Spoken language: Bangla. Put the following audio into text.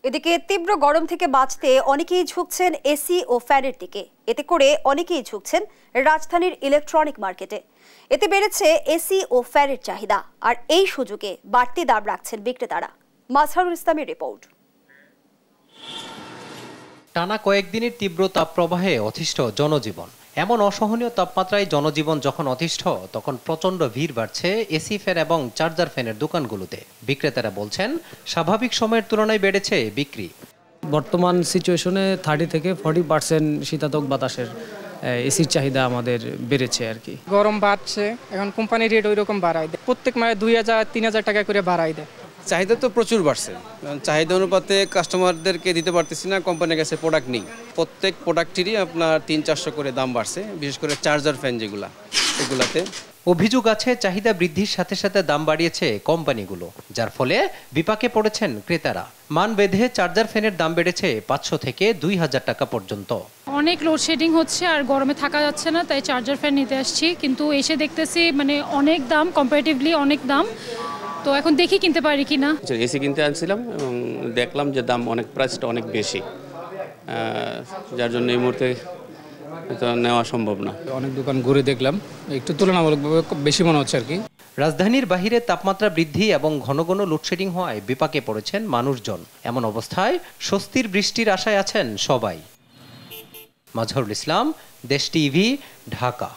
এদিকে তীব্র গরম থেকে বাঁচতে অনেকেই ঝুঁকছেন এসি ও ফ্যানের দিকে। এতে করে অনেকেই ঝুঁকছেন রাজধানীর ইলেকট্রনিক মার্কেটে। এতে বেড়েছে এসি ও ফ্যানের চাহিদা, আর এই সুযোগে বাড়তি দাম রাখছেন বিক্রেতারা। মাজহারুল ইসলামের রিপোর্ট। টানা কয়েকদিনের তীব্র তাপপ্রবাহে অতিষ্ঠ জনজীবন। এমন অসহনীয় তাপমাত্রায় জনজীবন যখন অতিষ্ঠ, তখন প্রচণ্ড ভিড় বাড়ছে এসি ফ্যান এবং চার্জার ফ্যানের দোকানগুলোতে। বিক্রেতারা বলছেন, স্বাভাবিক সময়ের তুলনায় বেড়েছে বিক্রি। বর্তমান সিচুয়েশনে 30 থেকে 40% শীতাতপ বাতাসের এসির চাহিদা আমাদের বেড়েছে আর কি। গরম বাড়ছে, এখন কোম্পানি রেট ওই রকম বাড়ায় দেয়, প্রত্যেক মাসে 2000-3000 টাকা করে বাড়ায় দেয়। চাহিদা তো প্রচুর বাড়ছে, চাহিদা অনুপাতে কাস্টমারদেরকে দিতে পারতেছি না, কোম্পানির কাছে প্রোডাক্ট নেই। প্রত্যেক প্রোডাক্টেরই আপনার 300-400 করে দাম বাড়ছে, বিশেষ করে চার্জার ফ্যান এগুলাতে। অভিযোগ আছে, চাহিদা বৃদ্ধির সাথে সাথে দাম বাড়িয়েছে কোম্পানিগুলো, যার ফলে বিপাকে পড়েছেন ক্রেতারা। মান বেঁধে চার্জার ফ্যানের দাম বেড়েছে 500 থেকে 2000 টাকা পর্যন্ত। অনেক লোডশেডিং হচ্ছে আর গরমে থাকা যাচ্ছে না, তাই চার্জার ফ্যান নিতে আসছি, কিন্তু এসে দেখতেছি অনেক দাম, কম্পারেটিভলি অনেক দাম। তো এখন দেখি কিনতে পারি কিনা। এসি কিনতে আনছিলাম এবং দেখলাম যে দাম প্রাইসটা অনেক বেশি, যার জন্য এই মুহূর্তে নেওয়া সম্ভব না। অনেক দোকান ঘুরে দেখলাম, একটু তুলনামূলকভাবে বেশি মনে হচ্ছে আর কি। রাজধানীর বাহিরে তাপমাত্রা বৃদ্ধি এবং ঘন ঘন লোডশেডিং হওয়ায় বিপাকে পড়েছেন মানুষজন। এমন অবস্থায় স্বস্তির বৃষ্টির আশায় আছেন সবাই। মাজহারুল ইসলাম, দেশ টিভি, ঢাকা।